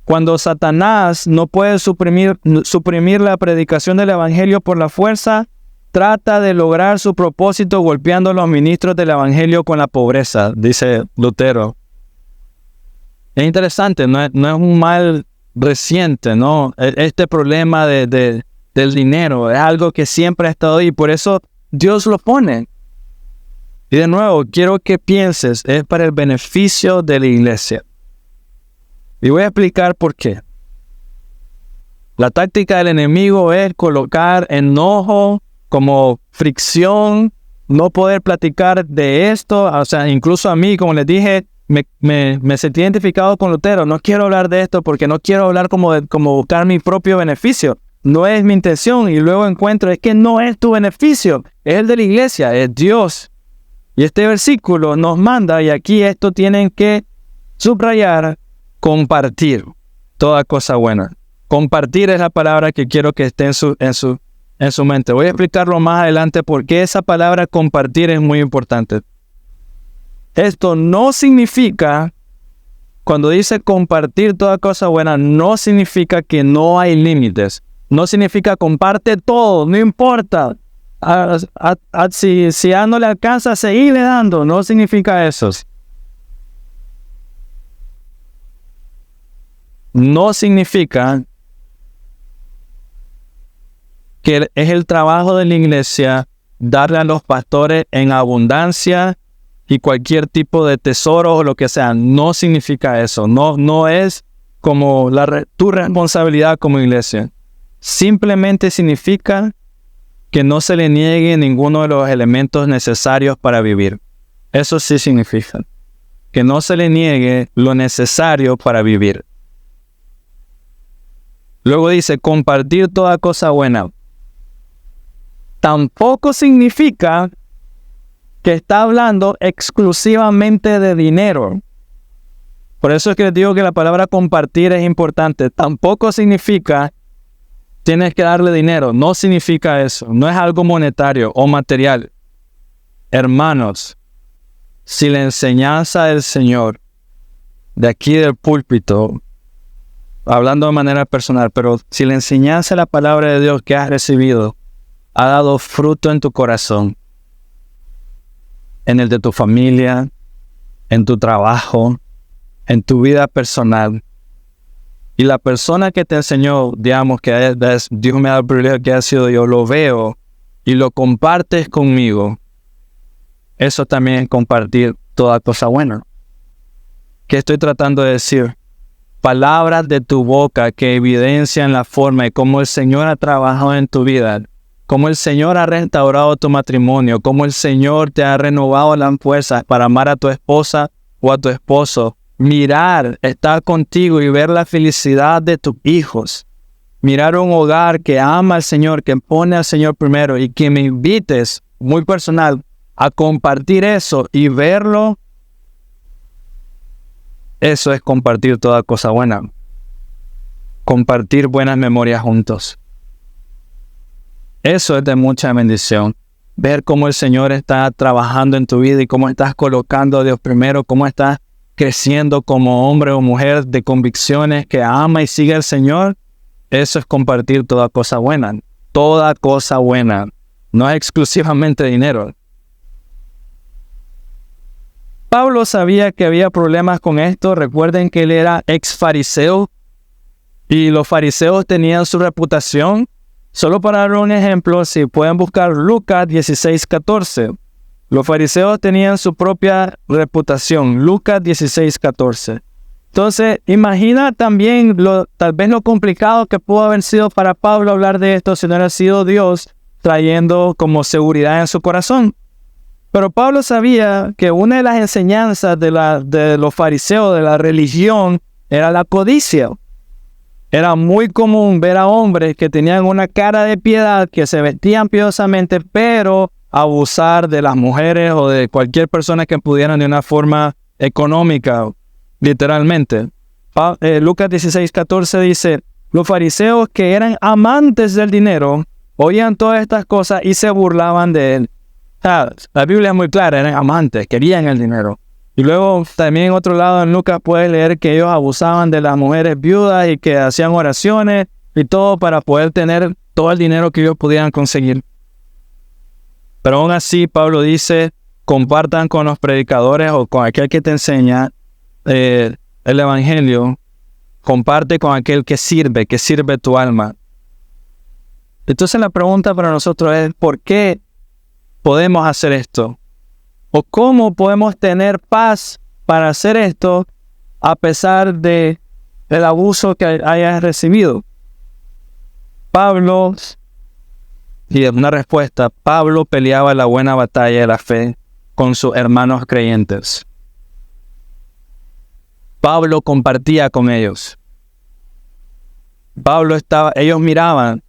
cuando Satanás no puede suprimir la predicación del evangelio por la fuerza, trata de lograr su propósito golpeando a los ministros del evangelio con la pobreza, dice Lutero. Es interesante, no es un mal reciente, ¿no? Este problema del dinero es algo que siempre ha estado ahí, por eso Dios lo pone. Y de nuevo, quiero que pienses, es para el beneficio de la iglesia. Y voy a explicar por qué. La táctica del enemigo es colocar enojo como fricción, no poder platicar de esto. O sea, incluso a mí, como les dije, me sentí identificado con Lutero. No quiero hablar de esto porque no quiero hablar como buscar mi propio beneficio. No es mi intención. Y luego encuentro, es que no es tu beneficio. Es el de la iglesia, es Dios. Y este versículo nos manda, y aquí esto tienen que subrayar, compartir toda cosa buena. Compartir es la palabra que quiero que esté en su mente. Voy a explicarlo más adelante porque esa palabra compartir es muy importante. Esto no significa, cuando dice compartir toda cosa buena, no significa que no hay límites. No significa comparte todo, no importa. Si ya no le alcanza, seguirle dando. No significa eso. No significa que es el trabajo de la iglesia darle a los pastores en abundancia y cualquier tipo de tesoro o lo que sea. No significa eso. No es como tu responsabilidad como iglesia. Simplemente significa que no se le niegue ninguno de los elementos necesarios para vivir. Eso sí significa. Que no se le niegue lo necesario para vivir. Luego dice, compartir toda cosa buena. Tampoco significa que está hablando exclusivamente de dinero. Por eso es que les digo que la palabra compartir es importante. Tampoco significa tienes que darle dinero. No significa eso. No es algo monetario o material. Hermanos, si la enseñanza del Señor, de aquí del púlpito, hablando de manera personal, pero si la enseñanza de la palabra de Dios que has recibido ha dado fruto en tu corazón, en el de tu familia, en tu trabajo, en tu vida personal, y la persona que te enseñó, digamos que Dios me ha dado el privilegio que ha sido yo, lo veo y lo compartes conmigo, eso también es compartir toda cosa buena. ¿Qué estoy tratando de decir? Palabras de tu boca que evidencian la forma y cómo el Señor ha trabajado en tu vida, cómo el Señor ha restaurado tu matrimonio, cómo el Señor te ha renovado las fuerzas para amar a tu esposa o a tu esposo. Mirar, estar contigo y ver la felicidad de tus hijos. Mirar un hogar que ama al Señor, que pone al Señor primero y que me invites, muy personal, a compartir eso y verlo. Eso es compartir toda cosa buena. Compartir buenas memorias juntos. Eso es de mucha bendición. Ver cómo el Señor está trabajando en tu vida y cómo estás colocando a Dios primero, cómo estás creciendo como hombre o mujer de convicciones que ama y sigue al Señor. Eso es compartir toda cosa buena. Toda cosa buena. No es exclusivamente dinero. Pablo sabía que había problemas con esto. Recuerden que él era ex fariseo y los fariseos tenían su reputación. Solo para dar un ejemplo, si pueden buscar Lucas 16:14. Los fariseos tenían su propia reputación. Lucas 16:14. Entonces, imagina también tal vez lo complicado que pudo haber sido para Pablo hablar de esto si no hubiera sido Dios trayendo como seguridad en su corazón. Pero Pablo sabía que una de las enseñanzas de los fariseos, de la religión, era la codicia. Era muy común ver a hombres que tenían una cara de piedad, que se vestían piadosamente, pero abusar de las mujeres o de cualquier persona que pudieran de una forma económica, literalmente. Lucas 16:14 dice, los fariseos que eran amantes del dinero, oían todas estas cosas y se burlaban de él. La Biblia es muy clara, eran amantes, querían el dinero. Y luego también en otro lado en Lucas puedes leer que ellos abusaban de las mujeres viudas y que hacían oraciones y todo para poder tener todo el dinero que ellos pudieran conseguir. Pero aún así Pablo dice, compartan con los predicadores o con aquel que te enseña el evangelio, comparte con aquel que sirve tu alma. Entonces la pregunta para nosotros es, ¿por qué podemos hacer esto? ¿O cómo podemos tener paz para hacer esto a pesar del abuso que hayas recibido? Pablo, y una respuesta, Pablo peleaba la buena batalla de la fe con sus hermanos creyentes. Pablo compartía con ellos. Ellos miraban.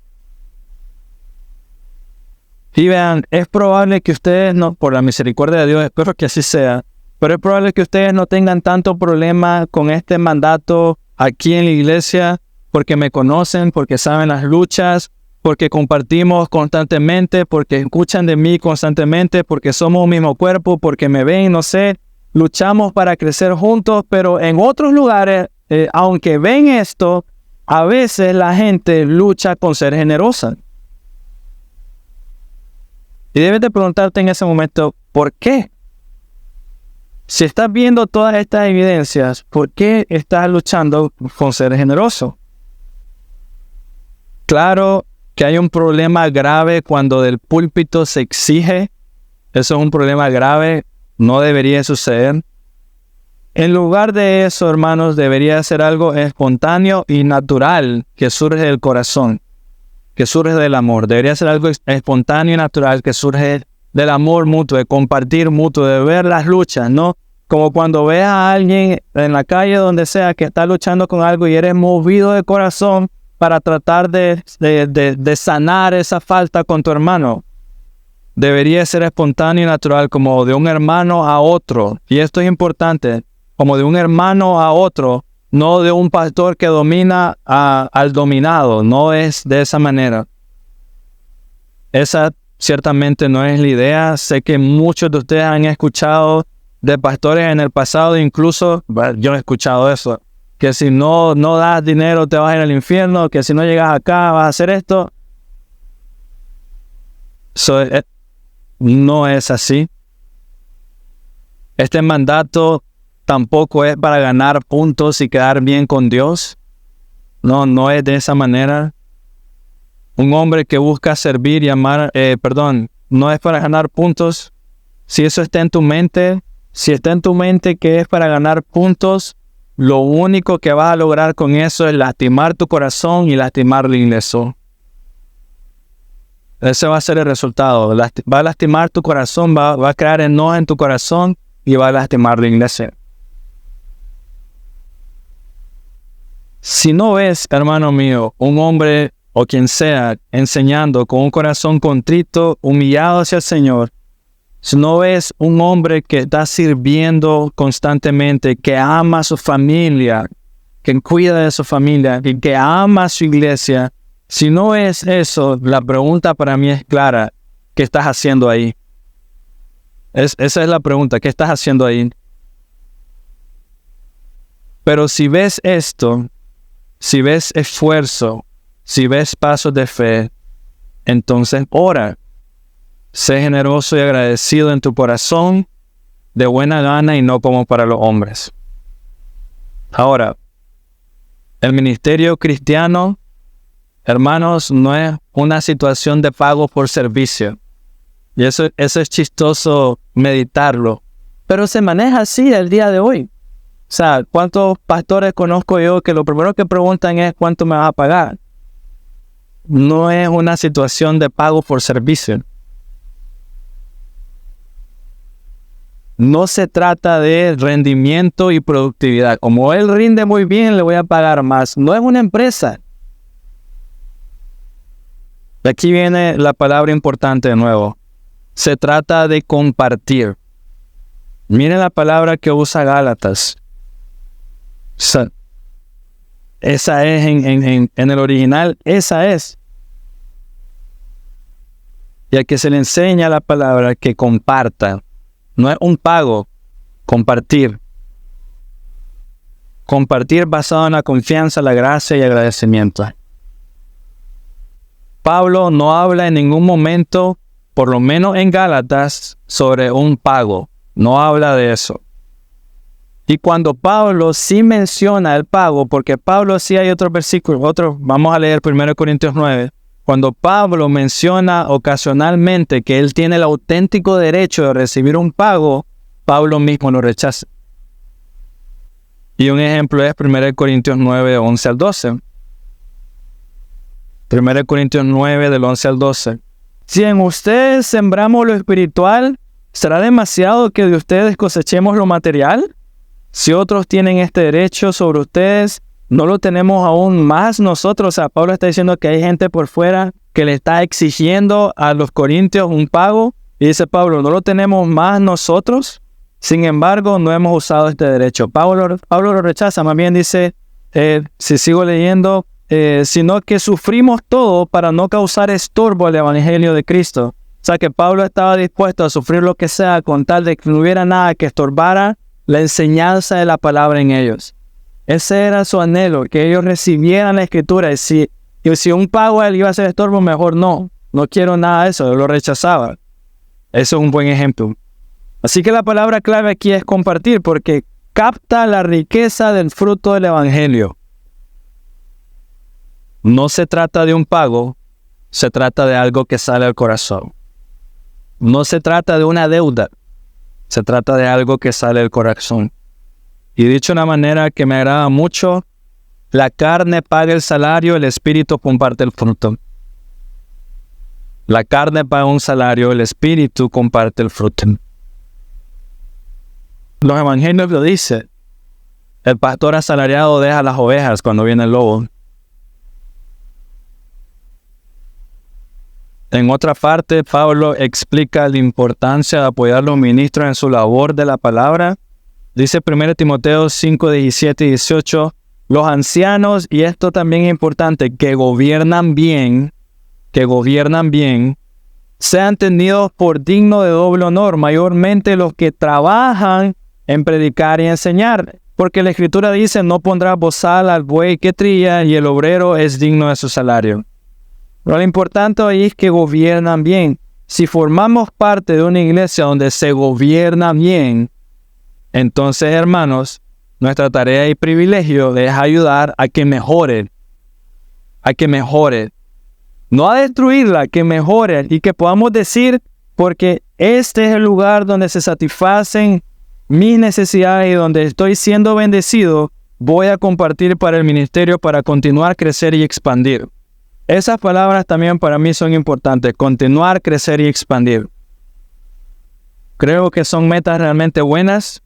Y vean, es probable que ustedes no, por la misericordia de Dios, espero que así sea, pero es probable que ustedes no tengan tanto problema con este mandato aquí en la iglesia, porque me conocen, porque saben las luchas, porque compartimos constantemente, porque escuchan de mí constantemente, porque somos un mismo cuerpo, porque me ven, no sé, luchamos para crecer juntos, pero en otros lugares, aunque ven esto, a veces la gente lucha con ser generosa. Y debes de preguntarte en ese momento, ¿por qué? Si estás viendo todas estas evidencias, ¿por qué estás luchando con ser generoso? Claro que hay un problema grave cuando del púlpito se exige. Eso es un problema grave, no debería suceder. En lugar de eso, hermanos, debería ser algo espontáneo y natural que surge del corazón, que surge del amor. Debería ser algo espontáneo y natural que surge del amor mutuo, de compartir mutuo, de ver las luchas, ¿no? Como cuando ves a alguien en la calle, donde sea, que está luchando con algo y eres movido de corazón para tratar de sanar esa falta con tu hermano. Debería ser espontáneo y natural, como de un hermano a otro. Y esto es importante, como de un hermano a otro, no de un pastor que domina al dominado. No es de esa manera. Esa ciertamente no es la idea. Sé que muchos de ustedes han escuchado de pastores en el pasado, incluso, yo he escuchado eso, que si no das dinero te vas a ir al infierno, que si no llegas acá vas a hacer esto. No es así. Este mandato tampoco es para ganar puntos y quedar bien con Dios. No es de esa manera. Un hombre que busca servir y amar, no es para ganar puntos. Si eso está en tu mente, si está en tu mente que es para ganar puntos, lo único que vas a lograr con eso es lastimar tu corazón y lastimar la iglesia. Ese va a ser el resultado. Va a lastimar tu corazón, va a crear enojo en tu corazón y va a lastimar la iglesia. Si no ves, hermano mío, un hombre o quien sea enseñando con un corazón contrito, humillado hacia el Señor, si no ves un hombre que está sirviendo constantemente, que ama a su familia, que cuida de su familia, que ama a su iglesia, si no es eso, la pregunta para mí es clara. ¿Qué estás haciendo ahí? Esa es la pregunta. ¿Qué estás haciendo ahí? Pero si ves esto, si ves esfuerzo, si ves pasos de fe, entonces ora. Sé generoso y agradecido en tu corazón, de buena gana y no como para los hombres. Ahora, el ministerio cristiano, hermanos, no es una situación de pago por servicio. Y eso es chistoso meditarlo. Pero se maneja así el día de hoy. O sea, ¿cuántos pastores conozco yo que lo primero que preguntan es cuánto me vas a pagar? No es una situación de pago por servicio. No se trata de rendimiento y productividad. Como él rinde muy bien, le voy a pagar más. No es una empresa. De aquí viene la palabra importante de nuevo. Se trata de compartir. Miren la palabra que usa Gálatas. Esa es en el original, esa es. Y a que se le enseña la palabra que comparta. No es un pago, compartir. Compartir basado en la confianza, la gracia y agradecimiento. Pablo no habla en ningún momento, por lo menos en Gálatas, sobre un pago. No habla de eso. Y cuando Pablo sí menciona el pago, porque Pablo sí hay otro versículo, vamos a leer 1 Corintios 9. Cuando Pablo menciona ocasionalmente que él tiene el auténtico derecho de recibir un pago, Pablo mismo lo rechaza. Y un ejemplo es 1 Corintios 9, 11 al 12. 1 Corintios 9, del 11 al 12. Si en ustedes sembramos lo espiritual, ¿será demasiado que de ustedes cosechemos lo material? Si otros tienen este derecho sobre ustedes, ¿no lo tenemos aún más nosotros? O sea, Pablo está diciendo que hay gente por fuera que le está exigiendo a los corintios un pago. Y dice Pablo, ¿no lo tenemos más nosotros? Sin embargo, no hemos usado este derecho. Pablo lo rechaza. Más bien dice, si sigo leyendo, sino que sufrimos todo para no causar estorbo al evangelio de Cristo. O sea, que Pablo estaba dispuesto a sufrir lo que sea con tal de que no hubiera nada que estorbara la enseñanza de la palabra en ellos. Ese era su anhelo, que ellos recibieran la escritura. Y si un pago a él iba a ser estorbo, mejor no quiero nada de eso, lo rechazaba. Eso es un buen ejemplo. Así que la palabra clave aquí es compartir, porque capta la riqueza del fruto del evangelio. No se trata de un pago, se trata de algo que sale al corazón. No se trata de una deuda, se trata de algo que sale del corazón. Y dicho de una manera que me agrada mucho, la carne paga el salario, el espíritu comparte el fruto. La carne paga un salario, el espíritu comparte el fruto. Los evangelios lo dicen. El pastor asalariado deja las ovejas cuando viene el lobo. En otra parte, Pablo explica la importancia de apoyar a los ministros en su labor de la palabra. Dice 1 Timoteo 5, 17 y 18, los ancianos, y esto también es importante, que gobiernan bien, sean tenidos por digno de doble honor, mayormente los que trabajan en predicar y enseñar. Porque la Escritura dice, no pondrás bozal al buey que trilla, y el obrero es digno de su salario. Pero lo importante ahí es que gobiernan bien. Si formamos parte de una iglesia donde se gobierna bien, entonces, hermanos, nuestra tarea y privilegio es ayudar a que mejore. No a destruirla, que mejore y que podamos decir, porque este es el lugar donde se satisfacen mis necesidades y donde estoy siendo bendecido, voy a compartir para el ministerio para continuar, crecer y expandir. Esas palabras también para mí son importantes, continuar, crecer y expandir. Creo que son metas realmente buenas.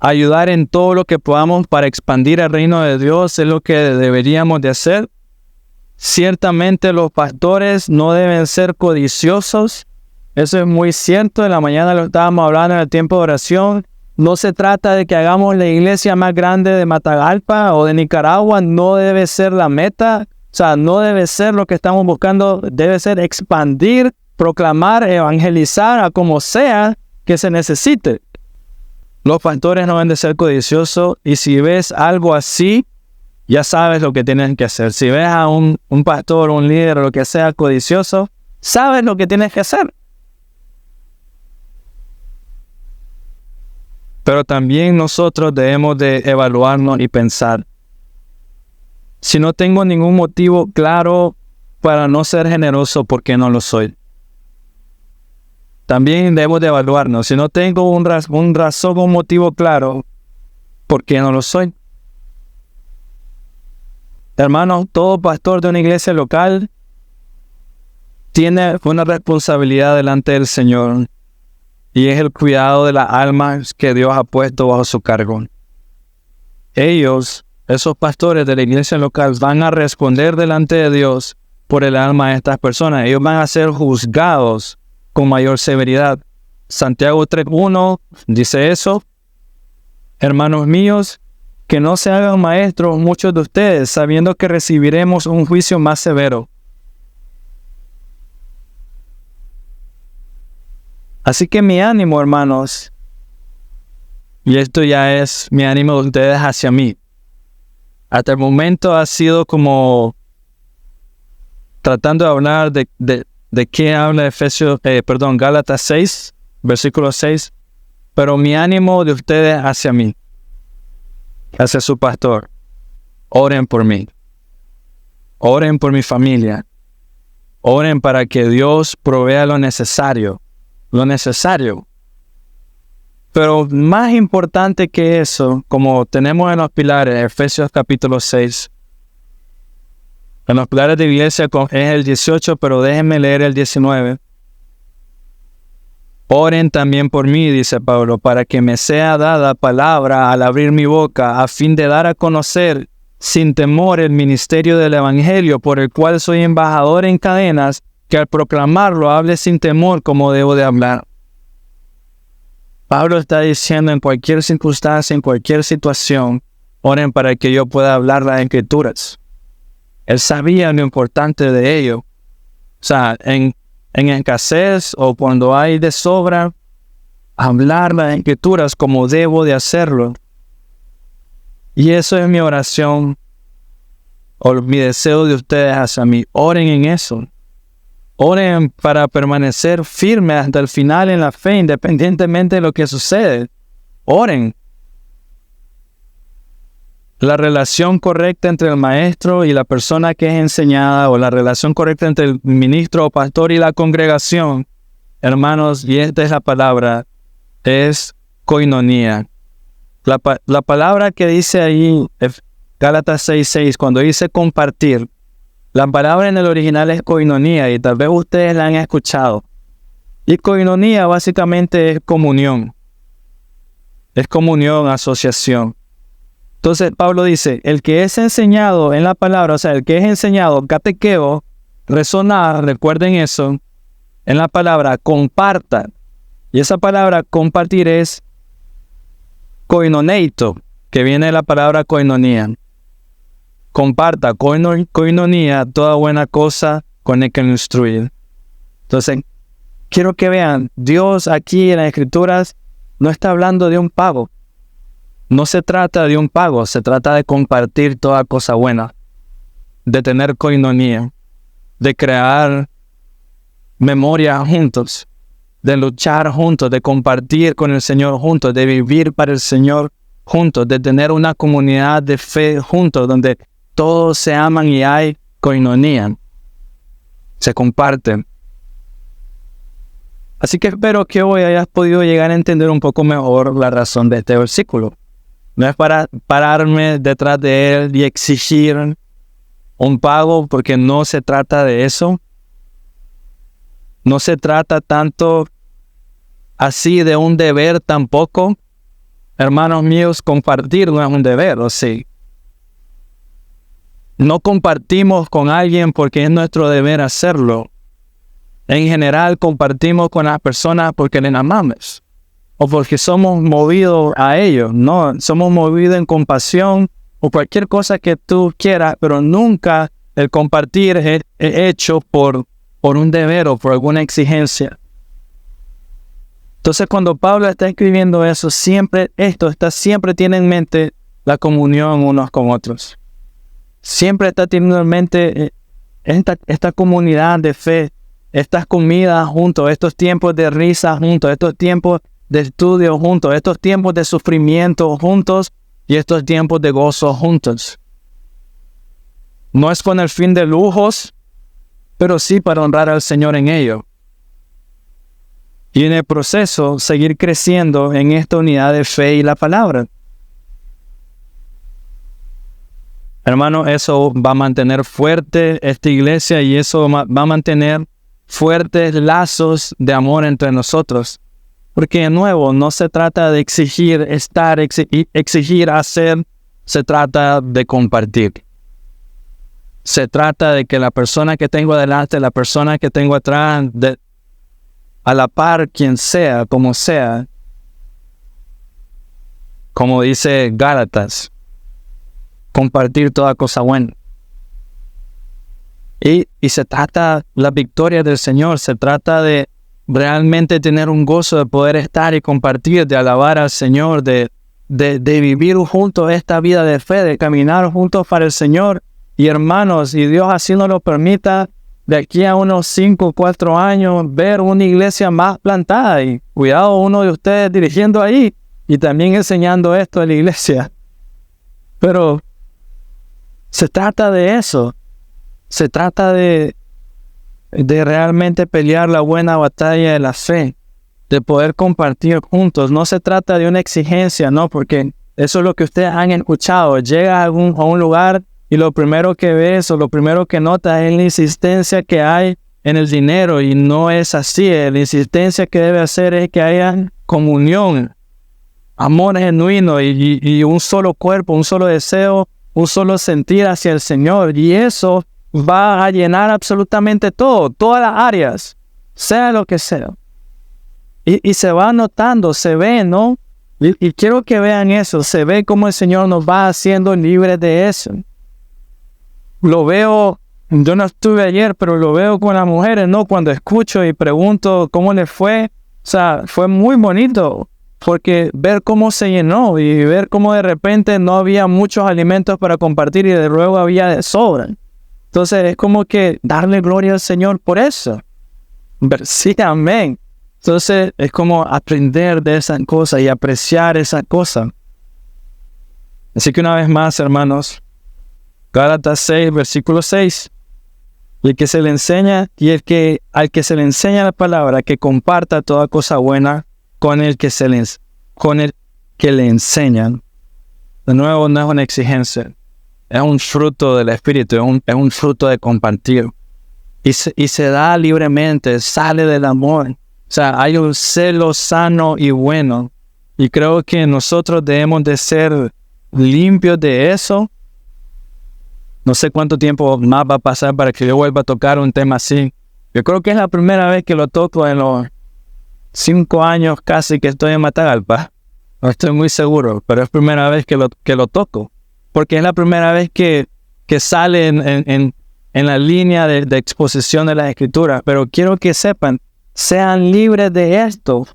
Ayudar en todo lo que podamos para expandir el reino de Dios es lo que deberíamos de hacer. Ciertamente los pastores no deben ser codiciosos. Eso es muy cierto. En la mañana lo estábamos hablando en el tiempo de oración. No se trata de que hagamos la iglesia más grande de Matagalpa o de Nicaragua. No debe ser la meta. O sea, no debe ser lo que estamos buscando. Debe ser expandir, proclamar, evangelizar a como sea que se necesite. Los pastores no deben de ser codiciosos. Y si ves algo así, ya sabes lo que tienes que hacer. Si ves a un pastor, un líder o lo que sea codicioso, sabes lo que tienes que hacer. Pero también nosotros debemos de evaluarnos y pensar. Si no tengo ningún motivo claro para no ser generoso, ¿por qué no lo soy? También debemos de evaluarnos. Si no tengo un razón, un motivo claro, ¿por qué no lo soy? Hermanos, todo pastor de una iglesia local tiene una responsabilidad delante del Señor y es el cuidado de las almas que Dios ha puesto bajo su cargo. Ellos, esos pastores de la iglesia local, van a responder delante de Dios por el alma de estas personas. Ellos van a ser juzgados con mayor severidad. Santiago 3:1 dice eso. Hermanos míos, que no se hagan maestros muchos de ustedes, sabiendo que recibiremos un juicio más severo. Así que mi ánimo, hermanos, y esto ya es mi ánimo de ustedes hacia mí. Hasta el momento ha sido como tratando de hablar de qué habla Gálatas 6, versículo 6. Pero mi ánimo de ustedes hacia mí, hacia su pastor, oren por mí, oren por mi familia, oren para que Dios provea lo necesario. Pero más importante que eso, como tenemos en los pilares, Efesios capítulo 6, en los pilares de iglesia es el 18, pero déjenme leer el 19. Oren también por mí, dice Pablo, para que me sea dada palabra al abrir mi boca, a fin de dar a conocer sin temor el ministerio del evangelio, por el cual soy embajador en cadenas, que al proclamarlo hable sin temor como debo de hablar. Pablo está diciendo en cualquier circunstancia, en cualquier situación, oren para que yo pueda hablar las Escrituras. Él sabía lo importante de ello. O sea, en escasez o cuando hay de sobra, hablar las Escrituras como debo de hacerlo. Y eso es mi oración o mi deseo de ustedes hacia mí. Oren en eso. Oren para permanecer firmes hasta el final en la fe, independientemente de lo que sucede. Oren. La relación correcta entre el maestro y la persona que es enseñada, o la relación correcta entre el ministro o pastor y la congregación, hermanos, y esta es la palabra, es koinonía. La palabra que dice ahí, Gálatas 6:6, cuando dice compartir, la palabra en el original es koinonía, y tal vez ustedes la han escuchado. Y koinonía básicamente es comunión. Es comunión, asociación. Entonces Pablo dice, el que es enseñado en la palabra, o sea, el que es enseñado, catequeo, resonar, recuerden eso, en la palabra compartan. Y esa palabra compartir es koinoneito, que viene de la palabra koinonía. Comparta, koinonía, toda buena cosa con el que instruir. Entonces, quiero que vean, Dios aquí en las Escrituras no está hablando de un pago. No se trata de un pago, se trata de compartir toda cosa buena, de tener koinonía, de crear memoria juntos, de luchar juntos, de compartir con el Señor juntos, de vivir para el Señor juntos, de tener una comunidad de fe juntos, donde todos se aman y hay koinonía, se comparten. Así que espero que hoy hayas podido llegar a entender un poco mejor la razón de este versículo. No es para pararme detrás de él y exigir un pago, porque no se trata de eso. No se trata tanto así de un deber tampoco. Hermanos míos, compartir no es un deber, ¿o sí? No compartimos con alguien porque es nuestro deber hacerlo. En general compartimos con las personas porque les amamos o porque somos movidos a ellos. No, somos movidos en compasión o cualquier cosa que tú quieras, pero nunca el compartir es hecho por un deber o por alguna exigencia. Entonces, cuando Pablo está escribiendo eso, siempre tiene en mente la comunión unos con otros. Siempre está teniendo en mente esta comunidad de fe, estas comidas juntos, estos tiempos de risa juntos, estos tiempos de estudio juntos, estos tiempos de sufrimiento juntos y estos tiempos de gozo juntos. No es con el fin de lujos, pero sí para honrar al Señor en ello. Y en el proceso, seguir creciendo en esta unidad de fe y la palabra. Hermano, eso va a mantener fuerte esta iglesia y eso va a mantener fuertes lazos de amor entre nosotros. Porque de nuevo, no se trata de exigir estar, exigir hacer, se trata de compartir. Se trata de que la persona que tengo adelante, la persona que tengo atrás, a la par, quien sea, como dice Gálatas, compartir toda cosa buena. Y se trata la victoria del Señor, se trata de realmente tener un gozo de poder estar y compartir, de alabar al Señor, de vivir juntos esta vida de fe, de caminar juntos para el Señor. Y hermanos, y Dios así nos lo permita, de aquí a unos 5 o 4 años, ver una iglesia más plantada. Y cuidado uno de ustedes dirigiendo ahí y también enseñando esto a la iglesia. Pero se trata de eso. Se trata de realmente pelear la buena batalla de la fe, de poder compartir juntos. No se trata de una exigencia, no, porque eso es lo que ustedes han escuchado. Llega a un lugar y lo primero que ves o lo primero que notas es la insistencia que hay en el dinero, y no es así. La insistencia que debe hacer es que haya comunión, amor genuino y un solo cuerpo, un solo deseo, un solo sentir hacia el Señor, y eso va a llenar absolutamente todo, todas las áreas, sea lo que sea. Y se va notando, se ve, ¿no? Y quiero que vean eso, se ve cómo el Señor nos va haciendo libres de eso. Lo veo, yo no estuve ayer, pero lo veo con las mujeres, ¿no? Cuando escucho y pregunto cómo les fue, o sea, fue muy bonito, porque ver cómo se llenó y ver cómo de repente no había muchos alimentos para compartir y de luego había de sobra. Entonces es como que darle gloria al Señor por eso. Sí, amén. Entonces es como aprender de esas cosas y apreciar esas cosas. Así que una vez más, hermanos, Gálatas 6, versículo 6. Y el que se le enseña, al que se le enseña la palabra, que comparta toda cosa buena con el que le enseñan. De nuevo, no es una exigencia. Es un fruto del Espíritu, es un fruto de compartir. Y se da libremente, sale del amor. O sea, hay un celo sano y bueno. Y creo que nosotros debemos de ser limpios de eso. No sé cuánto tiempo más va a pasar para que yo vuelva a tocar un tema así. Yo creo que es la primera vez que lo toco en los 5 años casi que estoy en Matagalpa. No estoy muy seguro, pero es primera vez que lo toco. Porque es la primera vez que sale en la línea de exposición de las Escrituras. Pero quiero que sepan, sean libres de esto.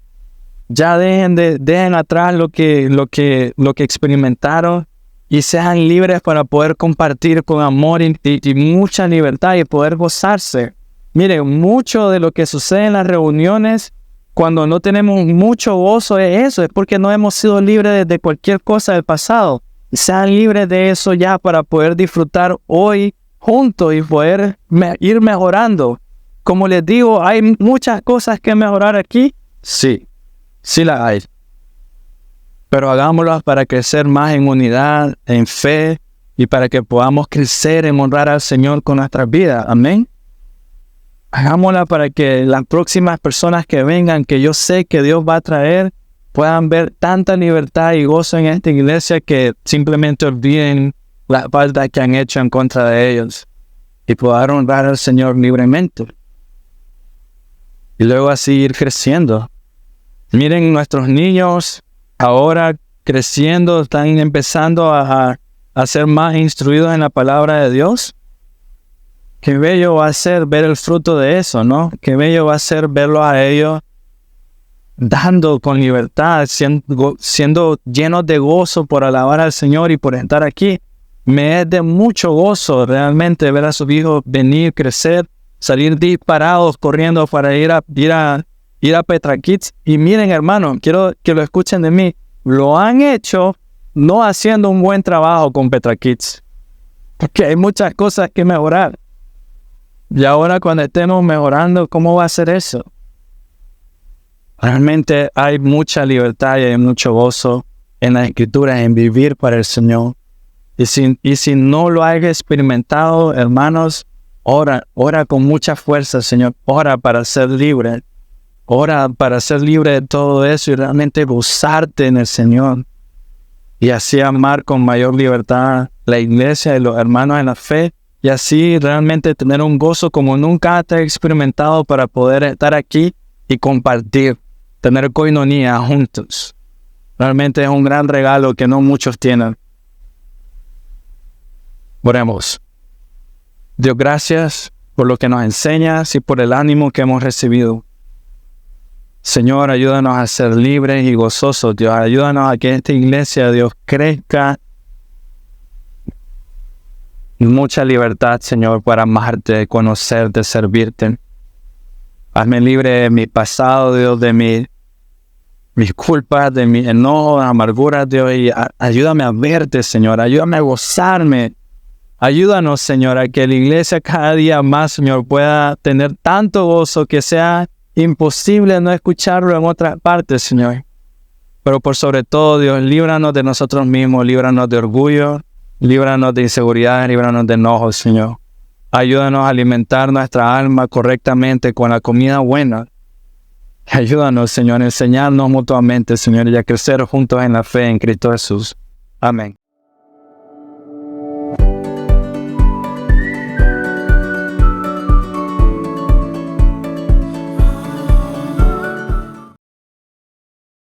Ya dejen atrás lo que experimentaron y sean libres para poder compartir con amor y mucha libertad y poder gozarse. Miren, mucho de lo que sucede en las reuniones cuando no tenemos mucho gozo es eso, es porque no hemos sido libres de cualquier cosa del pasado. Sean libres de eso ya para poder disfrutar hoy juntos y poder ir mejorando. Como les digo, hay muchas cosas que mejorar aquí. Sí las hay. Pero hagámoslas para crecer más en unidad, en fe y para que podamos crecer en honrar al Señor con nuestras vidas. Amén. Hagámosla para que las próximas personas que vengan, que yo sé que Dios va a traer, puedan ver tanta libertad y gozo en esta iglesia que simplemente olviden las faltas que han hecho en contra de ellos y poder honrar al Señor libremente. Y luego así ir creciendo. Miren, nuestros niños ahora creciendo, están empezando a ser más instruidos en la palabra de Dios. Qué bello va a ser ver el fruto de eso, ¿no? Qué bello va a ser verlos a ellos dando con libertad, siendo llenos de gozo por alabar al Señor y por estar aquí. Me es de mucho gozo realmente ver a sus hijos venir, crecer, salir disparados, corriendo para ir a Petra Kids. Y miren, hermanos, quiero que lo escuchen de mí. Lo han hecho no haciendo un buen trabajo con Petra Kids, porque hay muchas cosas que mejorar. Y ahora cuando estemos mejorando, ¿cómo va a ser eso? Realmente hay mucha libertad y hay mucho gozo en las Escrituras, en vivir para el Señor. Y si no lo has experimentado, hermanos, ora con mucha fuerza, Señor. Ora para ser libre. Ora para ser libre de todo eso y realmente gozarte en el Señor. Y así amar con mayor libertad la iglesia y los hermanos en la fe. Y así realmente tener un gozo como nunca te he experimentado para poder estar aquí y compartir, tener coinonía juntos. Realmente es un gran regalo que no muchos tienen. Oremos. Dios, gracias por lo que nos enseñas y por el ánimo que hemos recibido. Señor, ayúdanos a ser libres y gozosos, Dios. Ayúdanos a que esta iglesia, Dios, crezca mucha libertad, Señor, para amarte, conocerte, servirte. Hazme libre de mi pasado, Dios, de mis culpas, de mi enojo, de amargura, Dios, y ayúdame a verte, Señor. Ayúdame a gozarme. Ayúdanos, Señor, a que la iglesia cada día más, Señor, pueda tener tanto gozo que sea imposible no escucharlo en otras partes, Señor. Pero por sobre todo, Dios, líbranos de nosotros mismos, líbranos de orgullo, líbranos de inseguridad, líbranos de enojo, Señor. Ayúdanos a alimentar nuestra alma correctamente con la comida buena. Ayúdanos, Señor, a enseñarnos mutuamente, Señor, y a crecer juntos en la fe en Cristo Jesús. Amén.